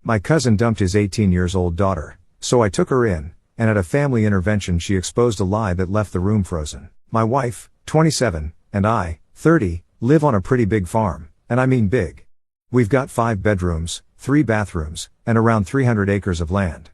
My cousin dumped his 18-year-old daughter, so I took her in, and at a family intervention she exposed a lie that left the room frozen. My wife, 27, and I, 30, live on a pretty big farm, and I mean big. We've got 5 bedrooms, 3 bathrooms, and around 300 acres of land.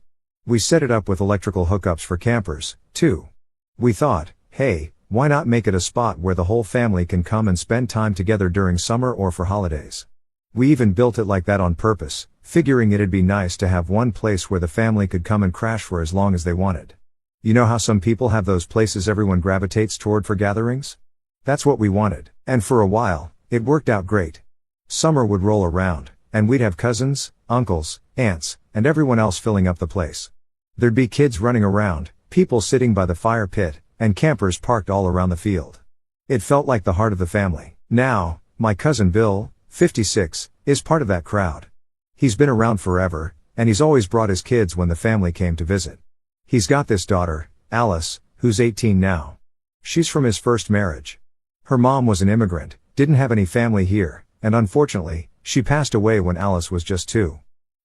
We set it up with electrical hookups for campers, too. We thought, hey, why not make it a spot where the whole family can come and spend time together during summer or for holidays? We even built it like that on purpose, figuring it'd be nice to have one place where the family could come and crash for as long as they wanted. You know how some people have those places everyone gravitates toward for gatherings? That's what we wanted, and for a while, it worked out great. Summer would roll around, and we'd have cousins, uncles, aunts, and everyone else filling up the place. There'd be kids running around, people sitting by the fire pit, and campers parked all around the field. It felt like the heart of the family. Now, my cousin Bill, 56, is part of that crowd. He's been around forever, and he's always brought his kids when the family came to visit. He's got this daughter, Alice, who's 18 now. She's from his first marriage. Her mom was an immigrant, didn't have any family here, and unfortunately, she passed away when Alice was just 2.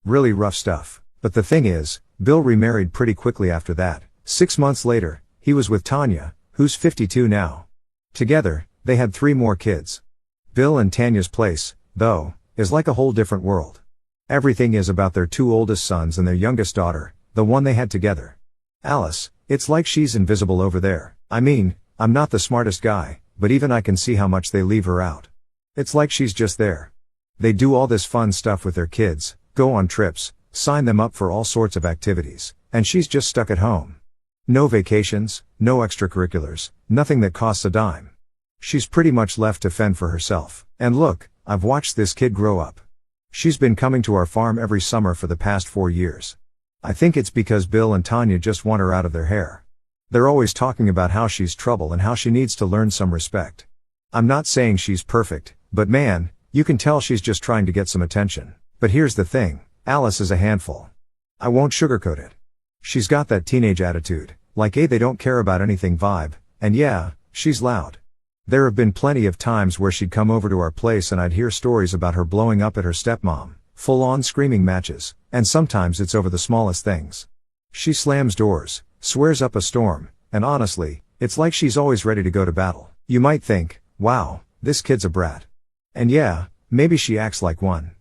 Really rough stuff. But the thing is, Bill remarried pretty quickly after that. 6 months later, he was with Tanya, who's 52 now. Together, they had 3 more kids. Bill and Tanya's place, though, is like a whole different world. Everything is about their 2 oldest sons and their youngest daughter, the one they had together. Alice, it's like she's invisible over there. I mean, I'm not the smartest guy, but even I can see how much they leave her out. It's like she's just there. They do all this fun stuff with their kids, go on trips, sign them up for all sorts of activities, and she's just stuck at home. No vacations, no extracurriculars, nothing that costs a dime. She's pretty much left to fend for herself. And look, I've watched this kid grow up. She's been coming to our farm every summer for the past 4 years. I think it's because Bill and Tanya just want her out of their hair. They're always talking about how she's trouble and how she needs to learn some respect. I'm not saying she's perfect, but man, you can tell she's just trying to get some attention. But here's the thing, Alice is a handful. I won't sugarcoat it. She's got that teenage attitude, like they don't care about anything vibe, and yeah, she's loud. There have been plenty of times where she'd come over to our place and I'd hear stories about her blowing up at her stepmom, full-on screaming matches, and sometimes it's over the smallest things. She slams doors, swears up a storm, and honestly, it's like she's always ready to go to battle. You might think, wow, this kid's a brat. And yeah, maybe she acts like one.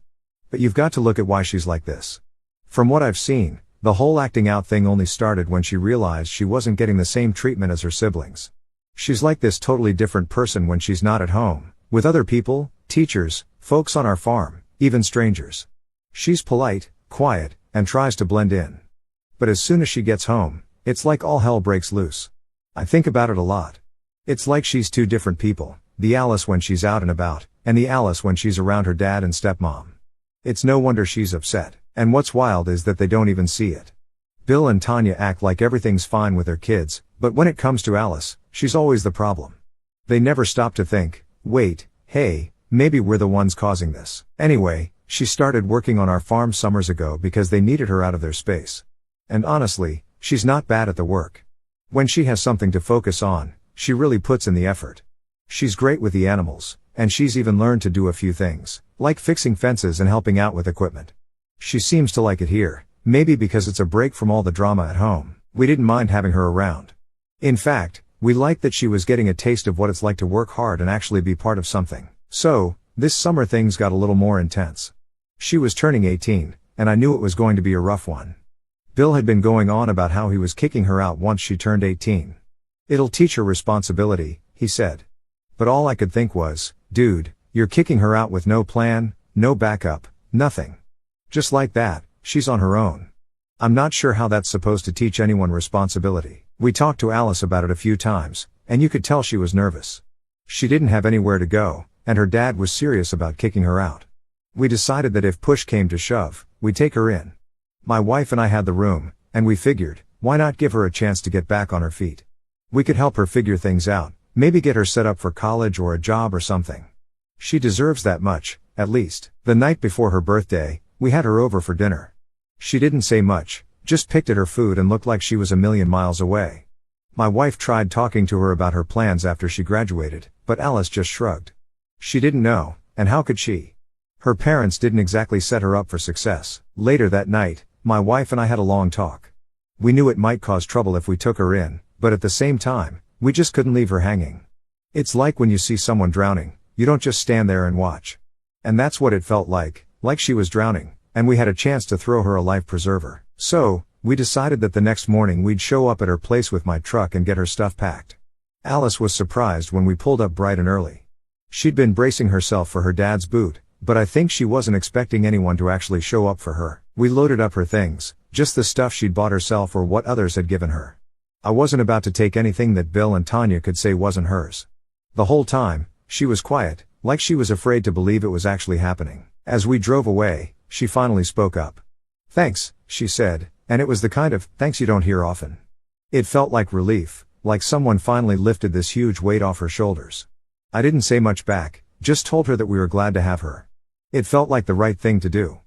But you've got to look at why she's like this. From what I've seen, the whole acting out thing only started when she realized she wasn't getting the same treatment as her siblings. She's like this totally different person when she's not at home, with other people, teachers, folks on our farm, even strangers. She's polite, quiet, and tries to blend in. But as soon as she gets home, it's like all hell breaks loose. I think about it a lot. It's like she's 2 different people, the Alice when she's out and about, and the Alice when she's around her dad and stepmom. It's no wonder she's upset, and what's wild is that they don't even see it. Bill and Tanya act like everything's fine with their kids, but when it comes to Alice, she's always the problem. They never stop to think, wait, hey, maybe we're the ones causing this. Anyway, she started working on our farm summers ago because they needed her out of their space. And honestly, she's not bad at the work. When she has something to focus on, she really puts in the effort. She's great with the animals, and she's even learned to do a few things, like fixing fences and helping out with equipment. She seems to like it here, maybe because it's a break from all the drama at home. We didn't mind having her around. In fact, we liked that she was getting a taste of what it's like to work hard and actually be part of something. So, this summer things got a little more intense. She was turning 18, and I knew it was going to be a rough one. Bill had been going on about how he was kicking her out once she turned 18. It'll teach her responsibility, he said. But all I could think was, dude, you're kicking her out with no plan, no backup, nothing. Just like that, she's on her own. I'm not sure how that's supposed to teach anyone responsibility. We talked to Alice about it a few times, and you could tell she was nervous. She didn't have anywhere to go, and her dad was serious about kicking her out. We decided that if push came to shove, we'd take her in. My wife and I had the room, and we figured, why not give her a chance to get back on her feet? We could help her figure things out, maybe get her set up for college or a job or something. She deserves that much, at least. The night before her birthday, we had her over for dinner. She didn't say much, just picked at her food and looked like she was a million miles away. My wife tried talking to her about her plans after she graduated, but Alice just shrugged. She didn't know, and how could she? Her parents didn't exactly set her up for success. Later that night, my wife and I had a long talk. We knew it might cause trouble if we took her in, but at the same time, we just couldn't leave her hanging. It's like when you see someone drowning, you don't just stand there and watch. And that's what it felt like she was drowning, and we had a chance to throw her a life preserver. So, we decided that the next morning we'd show up at her place with my truck and get her stuff packed. Alice was surprised when we pulled up bright and early. She'd been bracing herself for her dad's boot, but I think she wasn't expecting anyone to actually show up for her. We loaded up her things, just the stuff she'd bought herself or what others had given her. I wasn't about to take anything that Bill and Tanya could say wasn't hers. The whole time, she was quiet, like she was afraid to believe it was actually happening. As we drove away, she finally spoke up. "Thanks," she said, and it was the kind of thanks you don't hear often. It felt like relief, like someone finally lifted this huge weight off her shoulders. I didn't say much back, just told her that we were glad to have her. It felt like the right thing to do.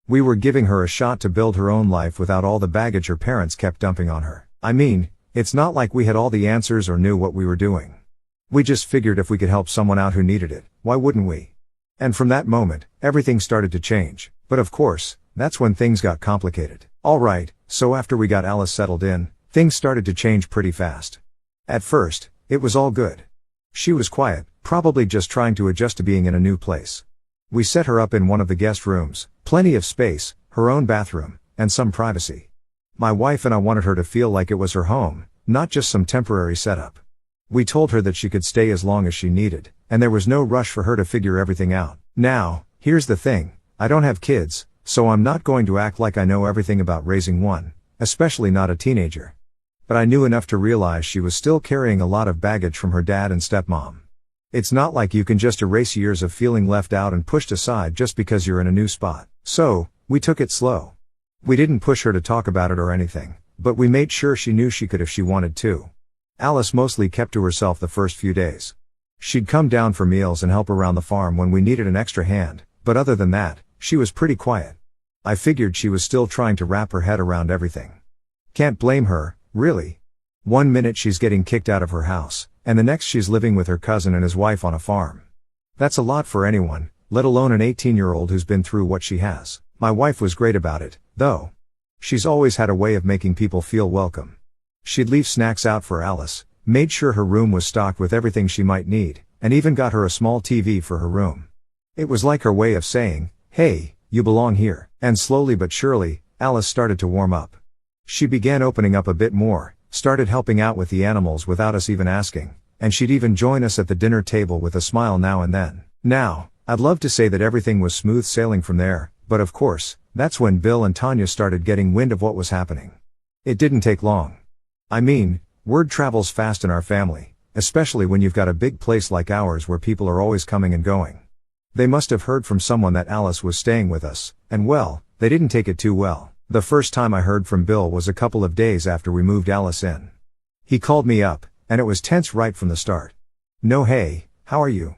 We were giving her a shot to build her own life without all the baggage her parents kept dumping on her. I mean, it's not like we had all the answers or knew what we were doing. We just figured if we could help someone out who needed it, why wouldn't we? And from that moment, everything started to change. But of course, that's when things got complicated. Alright, so after we got Alice settled in, things started to change pretty fast. At first, it was all good. She was quiet, probably just trying to adjust to being in a new place. We set her up in one of the guest rooms, plenty of space, her own bathroom, and some privacy. My wife and I wanted her to feel like it was her home, not just some temporary setup. We told her that she could stay as long as she needed, and there was no rush for her to figure everything out. Now, here's the thing, I don't have kids, so I'm not going to act like I know everything about raising one, especially not a teenager. But I knew enough to realize she was still carrying a lot of baggage from her dad and stepmom. It's not like you can just erase years of feeling left out and pushed aside just because you're in a new spot. So, we took it slow. We didn't push her to talk about it or anything, but we made sure she knew she could if she wanted to. Alice mostly kept to herself the first few days. She'd come down for meals and help around the farm when we needed an extra hand, but other than that, she was pretty quiet. I figured she was still trying to wrap her head around everything. Can't blame her, really. One minute she's getting kicked out of her house, and the next she's living with her cousin and his wife on a farm. That's a lot for anyone, let alone an 18-year-old who's been through what she has. My wife was great about it, though. She's always had a way of making people feel welcome. She'd leave snacks out for Alice, made sure her room was stocked with everything she might need, and even got her a small TV for her room. It was like her way of saying, "Hey, you belong here." And slowly but surely, Alice started to warm up. She began opening up a bit more, started helping out with the animals without us even asking, and she'd even join us at the dinner table with a smile now and then. Now, I'd love to say that everything was smooth sailing from there, but of course, that's when Bill and Tanya started getting wind of what was happening. It didn't take long. I mean, word travels fast in our family, especially when you've got a big place like ours where people are always coming and going. They must have heard from someone that Alice was staying with us, and well, they didn't take it too well. The first time I heard from Bill was a couple of days after we moved Alice in. He called me up, and it was tense right from the start. No hey, how are you?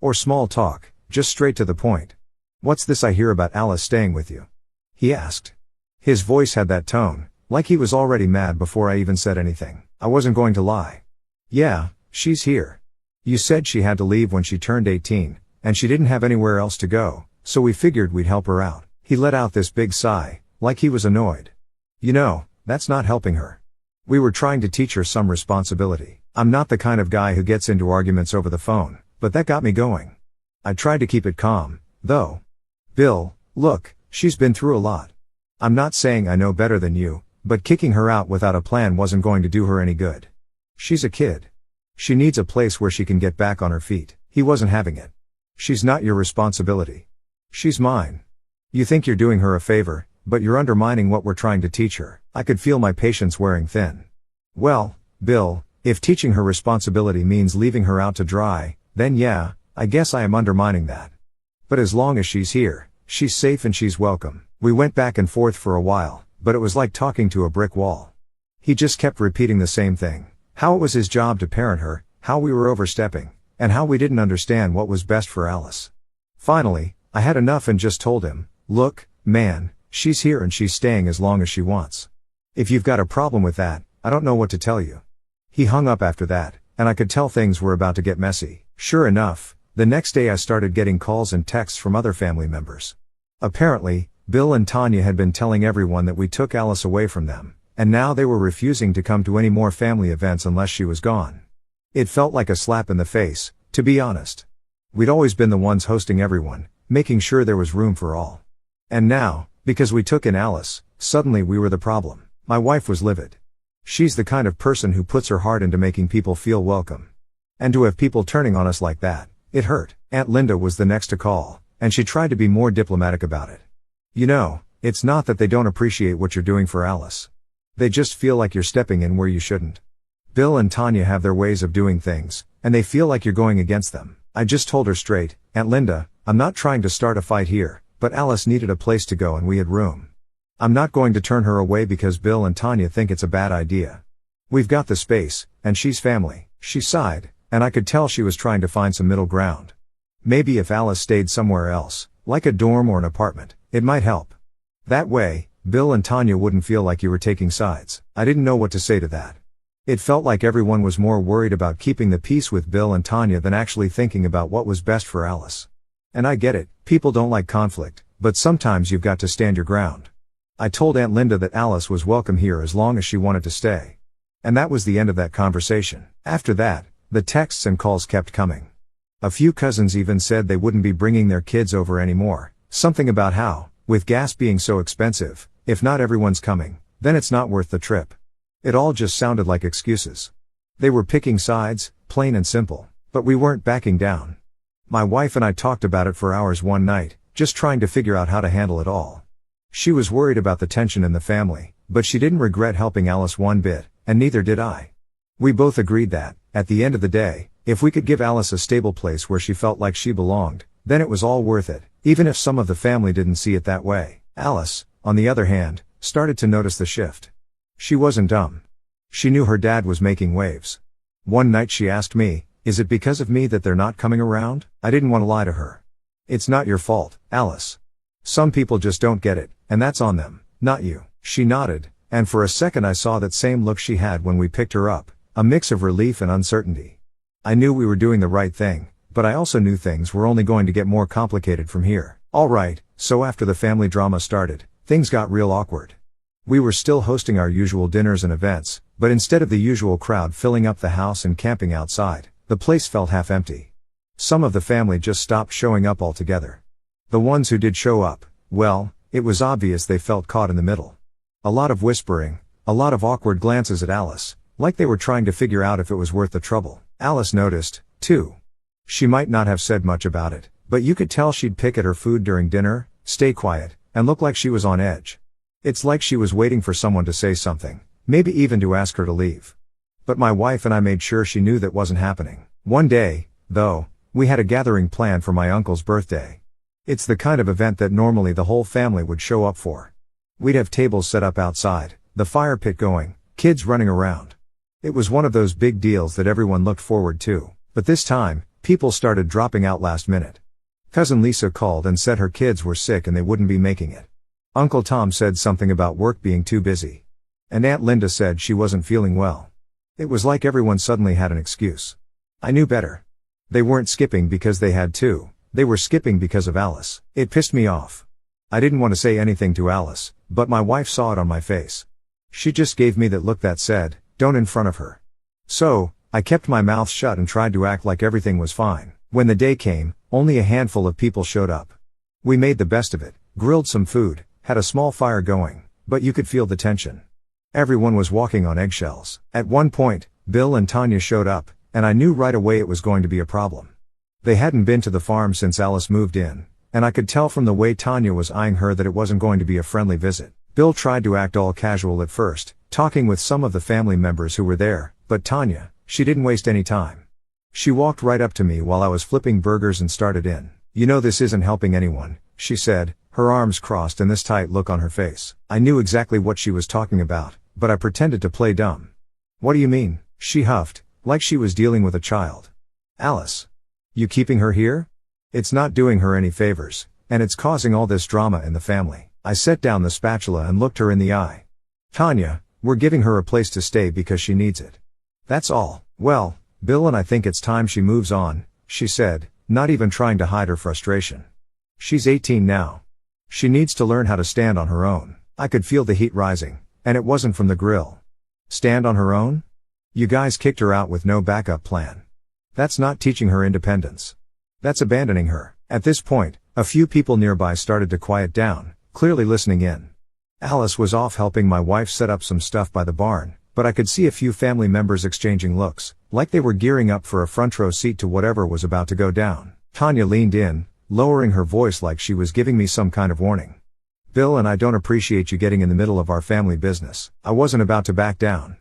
Or small talk, just straight to the point. What's this I hear about Alice staying with you? He asked. His voice had that tone, like he was already mad before I even said anything. I wasn't going to lie. Yeah, she's here. You said she had to leave when she turned 18, and she didn't have anywhere else to go, so we figured we'd help her out. He let out this big sigh, like he was annoyed. You know, that's not helping her. We were trying to teach her some responsibility. I'm not the kind of guy who gets into arguments over the phone, but that got me going. I tried to keep it calm, though. Bill, look, she's been through a lot. I'm not saying I know better than you, but kicking her out without a plan wasn't going to do her any good. She's a kid. She needs a place where she can get back on her feet. He wasn't having it. She's not your responsibility. She's mine. You think you're doing her a favor, but you're undermining what we're trying to teach her. I could feel my patience wearing thin. Well, Bill, if teaching her responsibility means leaving her out to dry, then yeah, I guess I am undermining that. But as long as she's here, she's safe and she's welcome. We went back and forth for a while, but it was like talking to a brick wall. He just kept repeating the same thing. How it was his job to parent her, how we were overstepping, and how we didn't understand what was best for Alice. Finally, I had enough and just told him, look, man, she's here and she's staying as long as she wants. If you've got a problem with that, I don't know what to tell you. He hung up after that, and I could tell things were about to get messy. Sure enough, The next day I started getting calls and texts from other family members. Apparently, Bill and Tanya had been telling everyone that we took Alice away from them, and now they were refusing to come to any more family events unless she was gone. It felt like a slap in the face, to be honest. We'd always been the ones hosting everyone, making sure there was room for all. And now, because we took in Alice, suddenly we were the problem. My wife was livid. She's the kind of person who puts her heart into making people feel welcome. And to have people turning on us like that, it hurt. Aunt Linda was the next to call, and she tried to be more diplomatic about it. You know, it's not that they don't appreciate what you're doing for Alice. They just feel like you're stepping in where you shouldn't. Bill and Tanya have their ways of doing things, and they feel like you're going against them. I just told her straight, Aunt Linda, I'm not trying to start a fight here, but Alice needed a place to go and we had room. I'm not going to turn her away because Bill and Tanya think it's a bad idea. We've got the space, and she's family. She sighed, and I could tell she was trying to find some middle ground. Maybe if Alice stayed somewhere else, like a dorm or an apartment, it might help. That way, Bill and Tanya wouldn't feel like you were taking sides. I didn't know what to say to that. It felt like everyone was more worried about keeping the peace with Bill and Tanya than actually thinking about what was best for Alice. And I get it, people don't like conflict, but sometimes you've got to stand your ground. I told Aunt Linda that Alice was welcome here as long as she wanted to stay. And that was the end of that conversation. After that, the texts and calls kept coming. A few cousins even said they wouldn't be bringing their kids over anymore, something about how, with gas being so expensive, if not everyone's coming, then it's not worth the trip. It all just sounded like excuses. They were picking sides, plain and simple, but we weren't backing down. My wife and I talked about it for hours one night, just trying to figure out how to handle it all. She was worried about the tension in the family, but she didn't regret helping Alice one bit, and neither did I. We both agreed that, at the end of the day, if we could give Alice a stable place where she felt like she belonged, then it was all worth it, even if some of the family didn't see it that way. Alice, on the other hand, started to notice the shift. She wasn't dumb. She knew her dad was making waves. One night she asked me, "Is it because of me that they're not coming around?" I didn't want to lie to her. "It's not your fault, Alice. Some people just don't get it, and that's on them, not you." She nodded, and for a second I saw that same look she had when we picked her up, a mix of relief and uncertainty. I knew we were doing the right thing, but I also knew things were only going to get more complicated from here. Alright, so after the family drama started, things got real awkward. We were still hosting our usual dinners and events, but instead of the usual crowd filling up the house and camping outside, the place felt half empty. Some of the family just stopped showing up altogether. The ones who did show up, well, it was obvious they felt caught in the middle. A lot of whispering, a lot of awkward glances at Alice, like they were trying to figure out if it was worth the trouble. Alice noticed, too. She might not have said much about it, but you could tell she'd pick at her food during dinner, stay quiet, and look like she was on edge. It's like she was waiting for someone to say something, maybe even to ask her to leave. But my wife and I made sure she knew that wasn't happening. One day, though, we had a gathering planned for my uncle's birthday. It's the kind of event that normally the whole family would show up for. We'd have tables set up outside, the fire pit going, kids running around. It was one of those big deals that everyone looked forward to, but this time, people started dropping out last minute. Cousin Lisa called and said her kids were sick and they wouldn't be making it. Uncle Tom said something about work being too busy. And Aunt Linda said she wasn't feeling well. It was like everyone suddenly had an excuse. I knew better. They weren't skipping because they had to, they were skipping because of Alice. It pissed me off. I didn't want to say anything to Alice, but my wife saw it on my face. She just gave me that look that said, "Don't in front of her." So, I kept my mouth shut and tried to act like everything was fine. When the day came, only a handful of people showed up. We made the best of it, grilled some food, had a small fire going, but you could feel the tension. Everyone was walking on eggshells. At one point, Bill and Tanya showed up, and I knew right away it was going to be a problem. They hadn't been to the farm since Alice moved in, and I could tell from the way Tanya was eyeing her that it wasn't going to be a friendly visit. Bill tried to act all casual at first, talking with some of the family members who were there, but Tanya, she didn't waste any time. She walked right up to me while I was flipping burgers and started in. "You know this isn't helping anyone," she said, her arms crossed and this tight look on her face. I knew exactly what she was talking about, but I pretended to play dumb. "What do you mean?" she huffed, like she was dealing with a child. "Alice. You keeping her here? It's not doing her any favors, and it's causing all this drama in the family." I set down the spatula and looked her in the eye. "Tanya, we're giving her a place to stay because she needs it. That's all." "Well, Bill and I think it's time she moves on," she said, not even trying to hide her frustration. She's 18 now. She needs to learn how to stand on her own. I could feel the heat rising, and it wasn't from the grill. Stand on her own? You guys kicked her out with no backup plan. That's not teaching her independence. That's abandoning her. At this point, a few people nearby started to quiet down, clearly listening in. Alice was off helping my wife set up some stuff by the barn, but I could see a few family members exchanging looks, like they were gearing up for a front row seat to whatever was about to go down. Tanya leaned in, lowering her voice like she was giving me some kind of warning. Bill and I don't appreciate you getting in the middle of our family business. I wasn't about to back down.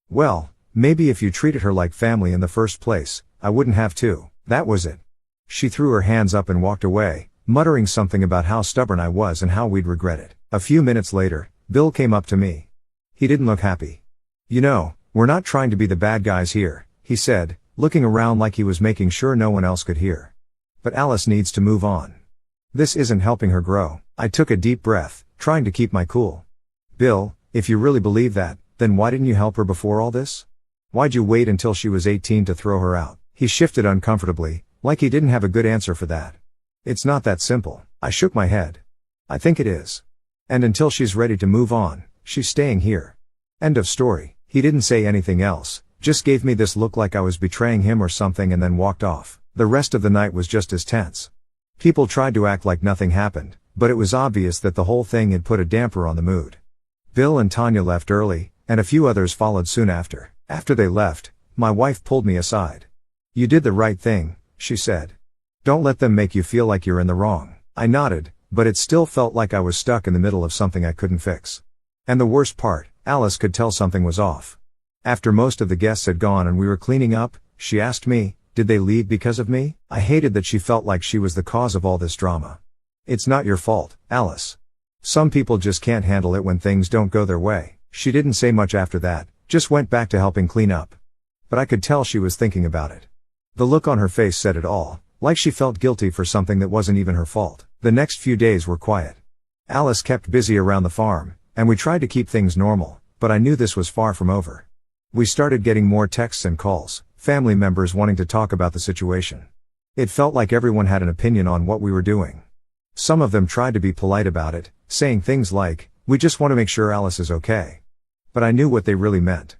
Well, maybe if you treated her like family in the first place, I wouldn't have to. That was it. She threw her hands up and walked away, muttering something about how stubborn I was and how we'd regret it. A few minutes later, Bill came up to me. He didn't look happy. You know, we're not trying to be the bad guys here, he said, looking around like he was making sure no one else could hear. But Alice needs to move on. This isn't helping her grow. I took a deep breath, trying to keep my cool. Bill, if you really believe that, then why didn't you help her before all this? Why'd you wait until she was 18 to throw her out? He shifted uncomfortably, like he didn't have a good answer for that. It's not that simple. I shook my head. I think it is. And until she's ready to move on, she's staying here. End of story. He didn't say anything else, just gave me this look like I was betraying him or something and then walked off. The rest of the night was just as tense. People tried to act like nothing happened, but it was obvious that the whole thing had put a damper on the mood. Bill and Tanya left early, and a few others followed soon after. After they left, my wife pulled me aside. You did the right thing, she said. Don't let them make you feel like you're in the wrong. I nodded, but it still felt like I was stuck in the middle of something I couldn't fix. And the worst part, Alice could tell something was off. After most of the guests had gone and we were cleaning up, she asked me, did they leave because of me? I hated that she felt like she was the cause of all this drama. It's not your fault, Alice. Some people just can't handle it when things don't go their way. She didn't say much after that, just went back to helping clean up. But I could tell she was thinking about it. The look on her face said it all, like she felt guilty for something that wasn't even her fault. The next few days were quiet. Alice kept busy around the farm, and we tried to keep things normal, but I knew this was far from over. We started getting more texts and calls, family members wanting to talk about the situation. It felt like everyone had an opinion on what we were doing. Some of them tried to be polite about it, saying things like, we just want to make sure Alice is okay. But I knew what they really meant.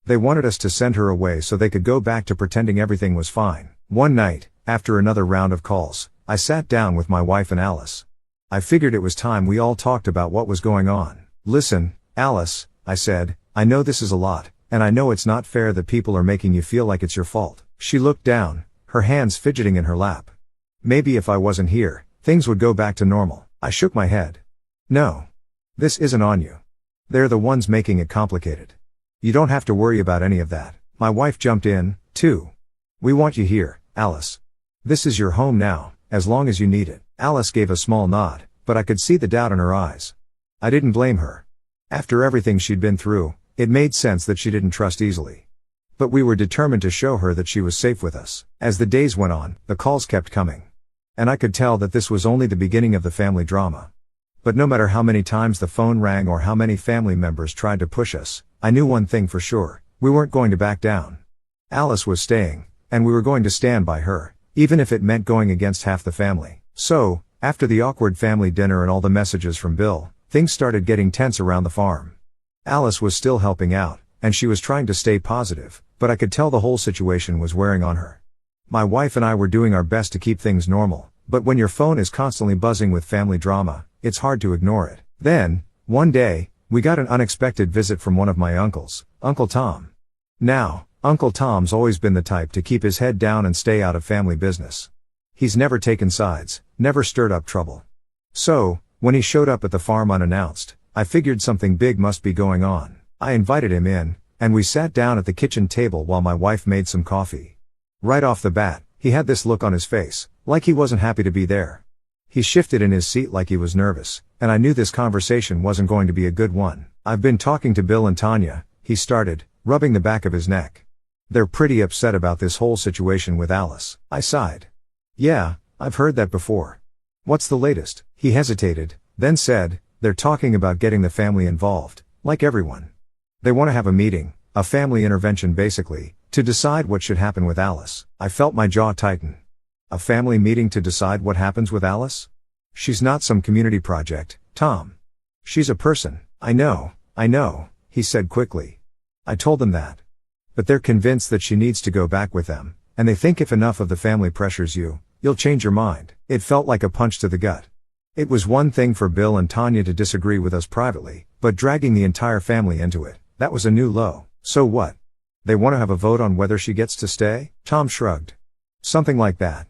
They wanted us to send her away so they could go back to pretending everything was fine. One night, after another round of calls, I sat down with my wife and Alice. I figured it was time we all talked about what was going on. Listen, Alice, I said, I know this is a lot, and I know it's not fair that people are making you feel like it's your fault. She looked down, her hands fidgeting in her lap. Maybe if I wasn't here, things would go back to normal. I shook my head. No. This isn't on you. They're the ones making it complicated. You don't have to worry about any of that. My wife jumped in, too. We want you here, Alice. This is your home now, as long as you need it. Alice gave a small nod, but I could see the doubt in her eyes. I didn't blame her. After everything she'd been through, it made sense that she didn't trust easily. But we were determined to show her that she was safe with us. As the days went on, the calls kept coming. And I could tell that this was only the beginning of the family drama. But no matter how many times the phone rang or how many family members tried to push us, I knew one thing for sure, we weren't going to back down. Alice was staying, and we were going to stand by her, even if it meant going against half the family. So, after the awkward family dinner and all the messages from Bill, things started getting tense around the farm. Alice was still helping out, and she was trying to stay positive, but I could tell the whole situation was wearing on her. My wife and I were doing our best to keep things normal, but when your phone is constantly buzzing with family drama, it's hard to ignore it. Then, one day, we got an unexpected visit from one of my uncles, Uncle Tom. Now, Uncle Tom's always been the type to keep his head down and stay out of family business. He's never taken sides, never stirred up trouble. So, when he showed up at the farm unannounced, I figured something big must be going on. I invited him in, and we sat down at the kitchen table while my wife made some coffee. Right off the bat, he had this look on his face, like he wasn't happy to be there. He shifted in his seat like he was nervous, and I knew this conversation wasn't going to be a good one. I've been talking to Bill and Tanya, he started, rubbing the back of his neck. They're pretty upset about this whole situation with Alice. I sighed. Yeah, I've heard that before. What's the latest? He hesitated, then said, they're talking about getting the family involved, like everyone. They want to have a meeting, a family intervention basically, to decide what should happen with Alice. I felt my jaw tighten. A family meeting to decide what happens with Alice? She's not some community project, Tom. She's a person. I know, he said quickly. I told them that. But they're convinced that she needs to go back with them, and they think if enough of the family pressures you, you'll change your mind. It felt like a punch to the gut. It was one thing for Bill and Tanya to disagree with us privately, but dragging the entire family into it, that was a new low. So what? They want to have a vote on whether she gets to stay? Tom shrugged. Something like that.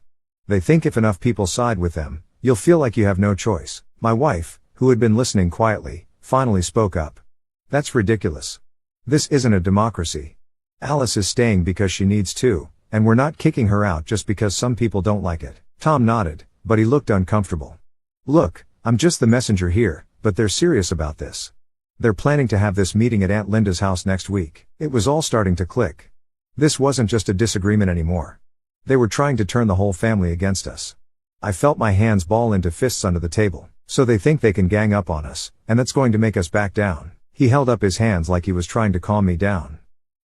They think if enough people side with them, you'll feel like you have no choice. My wife, who had been listening quietly, finally spoke up. That's ridiculous. This isn't a democracy. Alice is staying because she needs to, and we're not kicking her out just because some people don't like it. Tom nodded, but he looked uncomfortable. Look, I'm just the messenger here, but they're serious about this. They're planning to have this meeting at Aunt Linda's house next week. It was all starting to click. This wasn't just a disagreement anymore. They were trying to turn the whole family against us. I felt my hands ball into fists under the table. So they think they can gang up on us, and that's going to make us back down. He held up his hands like he was trying to calm me down.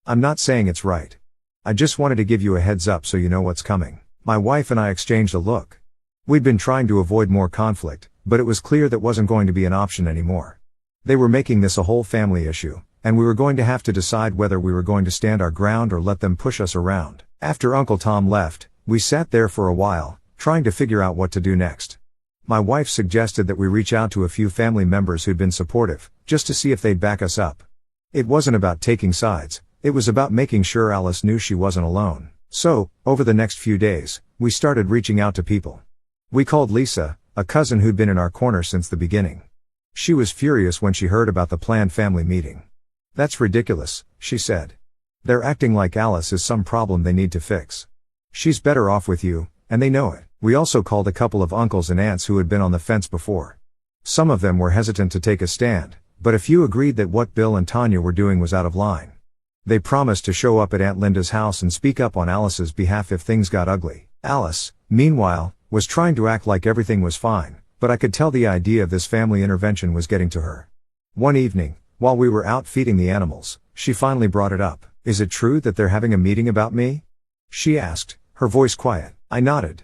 I'm not saying it's right. I just wanted to give you a heads up so you know what's coming. My wife and I exchanged a look. We'd been trying to avoid more conflict, but it was clear that wasn't going to be an option anymore. They were making this a whole family issue, and we were going to have to decide whether we were going to stand our ground or let them push us around. After Uncle Tom left, we sat there for a while, trying to figure out what to do next. My wife suggested that we reach out to a few family members who'd been supportive, just to see if they'd back us up. It wasn't about taking sides, it was about making sure Alice knew she wasn't alone. So, over the next few days, we started reaching out to people. We called Lisa, a cousin who'd been in our corner since the beginning. She was furious when she heard about the planned family meeting. That's ridiculous, she said. They're acting like Alice is some problem they need to fix. She's better off with you, and they know it. We also called a couple of uncles and aunts who had been on the fence before. Some of them were hesitant to take a stand, but a few agreed that what Bill and Tanya were doing was out of line. They promised to show up at Aunt Linda's house and speak up on Alice's behalf if things got ugly. Alice, meanwhile, was trying to act like everything was fine, but I could tell the idea of this family intervention was getting to her. One evening, while we were out feeding the animals, she finally brought it up. Is it true that they're having a meeting about me? She asked, her voice quiet. I nodded.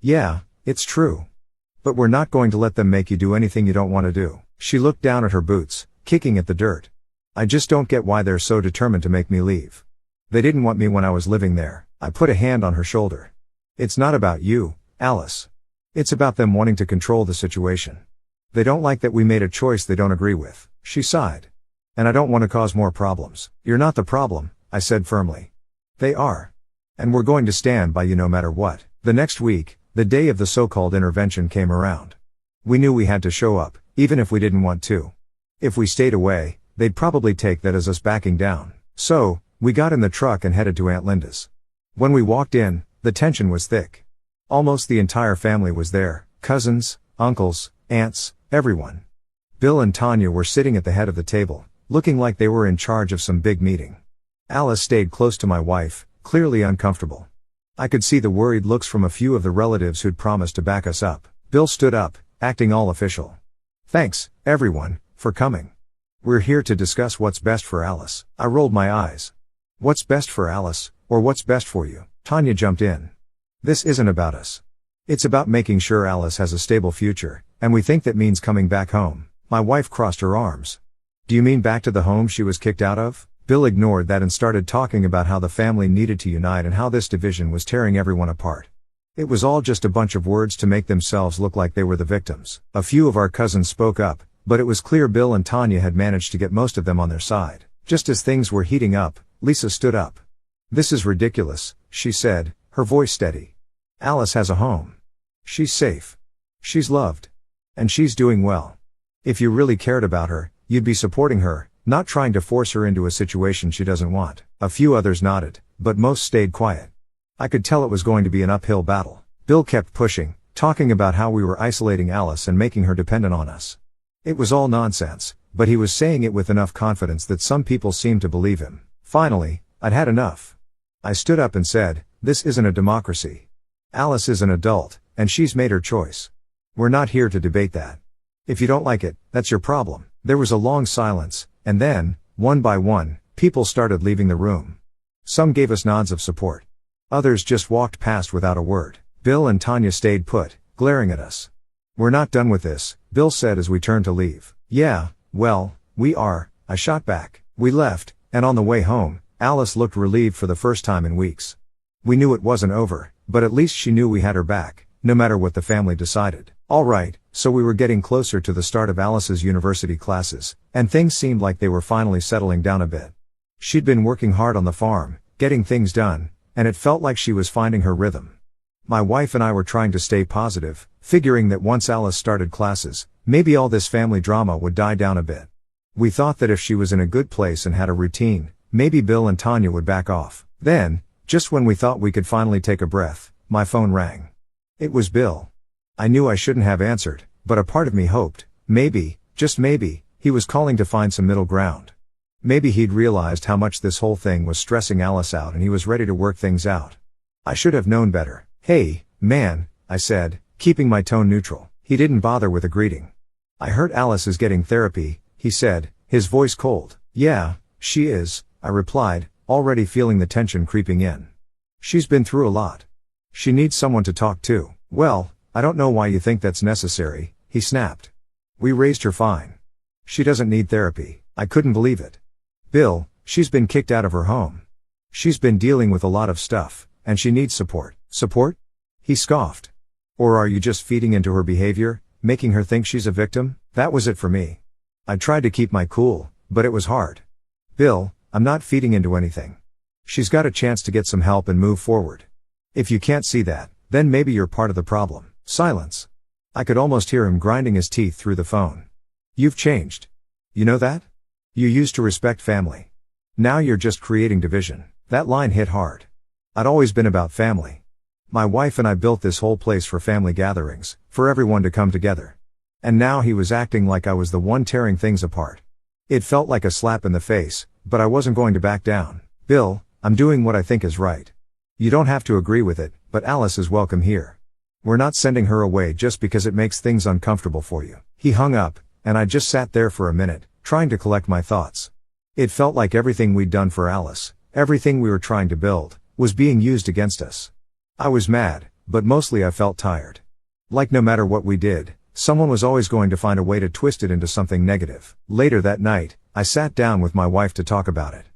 Yeah, it's true. But we're not going to let them make you do anything you don't want to do. She looked down at her boots, kicking at the dirt. I just don't get why they're so determined to make me leave. They didn't want me when I was living there. I put a hand on her shoulder. It's not about you, Alice. It's about them wanting to control the situation. They don't like that we made a choice they don't agree with. She sighed. And I don't want to cause more problems. You're not the problem, I said firmly. They are. And we're going to stand by you no matter what. The next week, the day of the so-called intervention came around. We knew we had to show up, even if we didn't want to. If we stayed away, they'd probably take that as us backing down. So, we got in the truck and headed to Aunt Linda's. When we walked in, the tension was thick. Almost the entire family was there, cousins, uncles, aunts, everyone. Bill and Tanya were sitting at the head of the table, looking like they were in charge of some big meeting. Alice stayed close to my wife, clearly uncomfortable. I could see the worried looks from a few of the relatives who'd promised to back us up. Bill stood up, acting all official. Thanks, everyone, for coming. We're here to discuss what's best for Alice. I rolled my eyes. What's best for Alice, or what's best for you? Tanya jumped in. This isn't about us. It's about making sure Alice has a stable future, and we think that means coming back home. My wife crossed her arms. Do you mean back to the home she was kicked out of? Bill ignored that and started talking about how the family needed to unite and how this division was tearing everyone apart. It was all just a bunch of words to make themselves look like they were the victims. A few of our cousins spoke up, but it was clear Bill and Tanya had managed to get most of them on their side. Just as things were heating up, Lisa stood up. This is ridiculous, she said, her voice steady. Alice has a home. She's safe. She's loved. And she's doing well. If you really cared about her, you'd be supporting her, not trying to force her into a situation she doesn't want. A few others nodded, but most stayed quiet. I could tell it was going to be an uphill battle. Bill kept pushing, talking about how we were isolating Alice and making her dependent on us. It was all nonsense, but he was saying it with enough confidence that some people seemed to believe him. Finally, I'd had enough. I stood up and said, this isn't a democracy. Alice is an adult, and she's made her choice. We're not here to debate that. If you don't like it, that's your problem. There was a long silence, and then, one by one, people started leaving the room. Some gave us nods of support. Others just walked past without a word. Bill and Tanya stayed put, glaring at us. "We're not done with this," Bill said as we turned to leave. "Yeah, well, we are," I shot back. We left, and on the way home, Alice looked relieved for the first time in weeks. We knew it wasn't over, but at least she knew we had her back, no matter what the family decided. Alright, so we were getting closer to the start of Alice's university classes, and things seemed like they were finally settling down a bit. She'd been working hard on the farm, getting things done, and it felt like she was finding her rhythm. My wife and I were trying to stay positive, figuring that once Alice started classes, maybe all this family drama would die down a bit. We thought that if she was in a good place and had a routine, maybe Bill and Tanya would back off. Then, just when we thought we could finally take a breath, my phone rang. It was Bill. I knew I shouldn't have answered, but a part of me hoped, maybe, just maybe, he was calling to find some middle ground. Maybe he'd realized how much this whole thing was stressing Alice out and he was ready to work things out. I should have known better. "Hey, man," I said, keeping my tone neutral. He didn't bother with a greeting. "I heard Alice is getting therapy," he said, his voice cold. "Yeah, she is," I replied, already feeling the tension creeping in. "She's been through a lot. She needs someone to talk to." "Well, I don't know why you think that's necessary," he snapped. "We raised her fine. She doesn't need therapy." I couldn't believe it. "Bill, she's been kicked out of her home. She's been dealing with a lot of stuff, and she needs support." "Support?" He scoffed. "Or are you just feeding into her behavior, making her think she's a victim?" That was it for me. I tried to keep my cool, but it was hard. "Bill, I'm not feeding into anything. She's got a chance to get some help and move forward. If you can't see that, then maybe you're part of the problem." Silence. I could almost hear him grinding his teeth through the phone. "You've changed. You know that? You used to respect family. Now you're just creating division." That line hit hard. I'd always been about family. My wife and I built this whole place for family gatherings, for everyone to come together. And now he was acting like I was the one tearing things apart. It felt like a slap in the face, but I wasn't going to back down. "Bill, I'm doing what I think is right. You don't have to agree with it, but Alice is welcome here. We're not sending her away just because it makes things uncomfortable for you." He hung up, and I just sat there for a minute, trying to collect my thoughts. It felt like everything we'd done for Alice, everything we were trying to build, was being used against us. I was mad, but mostly I felt tired. Like no matter what we did, someone was always going to find a way to twist it into something negative. Later that night, I sat down with my wife to talk about it.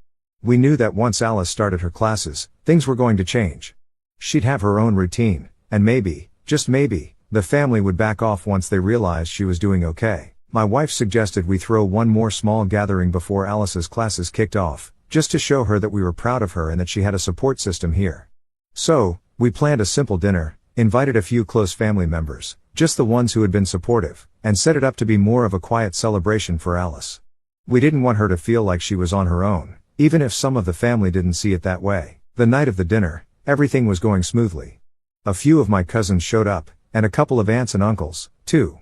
We knew that once Alice started her classes, things were going to change. She'd have her own routine, and maybe, just maybe, the family would back off once they realized she was doing okay. My wife suggested we throw one more small gathering before Alice's classes kicked off, just to show her that we were proud of her and that she had a support system here. So, we planned a simple dinner, invited a few close family members, just the ones who had been supportive, and set it up to be more of a quiet celebration for Alice. We didn't want her to feel like she was on her own, even if some of the family didn't see it that way. The night of the dinner, everything was going smoothly. A few of my cousins showed up, and a couple of aunts and uncles, too.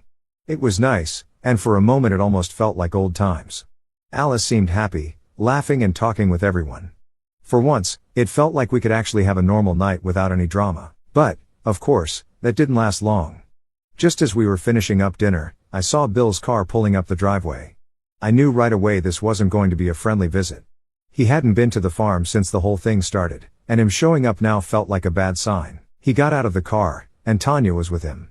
It was nice, and for a moment it almost felt like old times. Alice seemed happy, laughing and talking with everyone. For once, it felt like we could actually have a normal night without any drama. But, of course, that didn't last long. Just as we were finishing up dinner, I saw Bill's car pulling up the driveway. I knew right away this wasn't going to be a friendly visit. He hadn't been to the farm since the whole thing started, and him showing up now felt like a bad sign. He got out of the car, and Tanya was with him.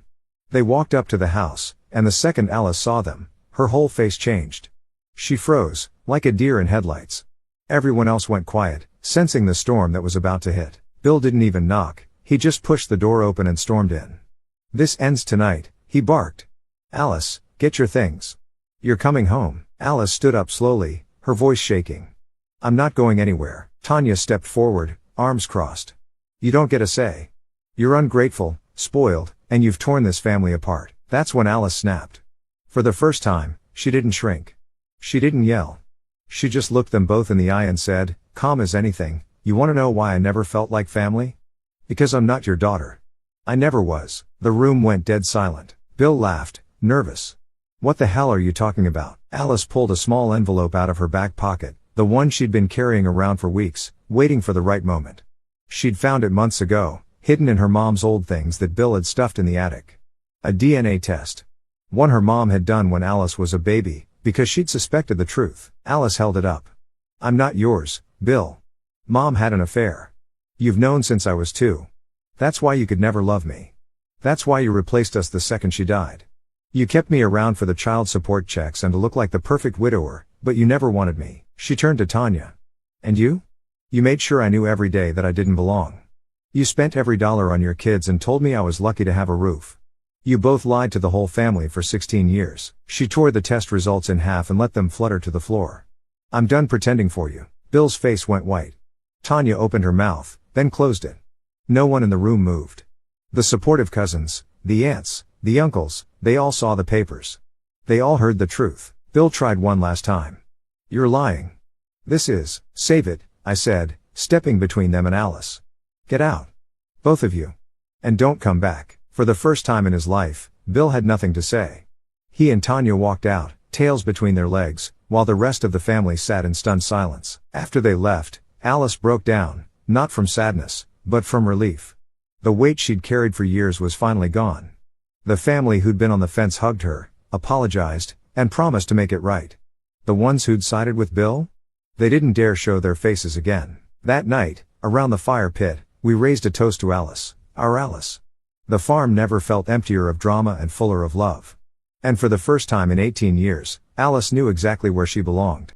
They walked up to the house, and the second Alice saw them, her whole face changed. She froze, like a deer in headlights. Everyone else went quiet, sensing the storm that was about to hit. Bill didn't even knock, he just pushed the door open and stormed in. "This ends tonight," he barked. "Alice, get your things. You're coming home." Alice stood up slowly, her voice shaking. "I'm not going anywhere." Tanya stepped forward, arms crossed. "You don't get a say. You're ungrateful, spoiled, and you've torn this family apart." That's when Alice snapped. For the first time, she didn't shrink. She didn't yell. She just looked them both in the eye and said, calm as anything, "You want to know why I never felt like family? Because I'm not your daughter. I never was." The room went dead silent. Bill laughed, nervous. "What the hell are you talking about?" Alice pulled a small envelope out of her back pocket, the one she'd been carrying around for weeks, waiting for the right moment. She'd found it months ago, hidden in her mom's old things that Bill had stuffed in the attic. A DNA test. One her mom had done when Alice was a baby, because she'd suspected the truth. Alice held it up. "I'm not yours, Bill. Mom had an affair. You've known since I was 2. That's why you could never love me. That's why you replaced us the second she died. You kept me around for the child support checks and to look like the perfect widower, but you never wanted me." She turned to Tanya. "And you? You made sure I knew every day that I didn't belong. You spent every dollar on your kids and told me I was lucky to have a roof. You both lied to the whole family for 16 years. She tore the test results in half and let them flutter to the floor. "I'm done pretending for you." Bill's face went white. Tanya opened her mouth, then closed it. No one in the room moved. The supportive cousins, the aunts, the uncles, they all saw the papers. They all heard the truth. Bill tried one last time. "You're lying." "This is, save it," I said, stepping between them and Alice. "Get out. Both of you. And don't come back." For the first time in his life, Bill had nothing to say. He and Tanya walked out, tails between their legs, while the rest of the family sat in stunned silence. After they left, Alice broke down, not from sadness, but from relief. The weight she'd carried for years was finally gone. The family who'd been on the fence hugged her, apologized, and promised to make it right. The ones who'd sided with Bill? They didn't dare show their faces again. That night, around the fire pit, we raised a toast to Alice, our Alice. The farm never felt emptier of drama and fuller of love. And for the first time in 18 years, Alice knew exactly where she belonged.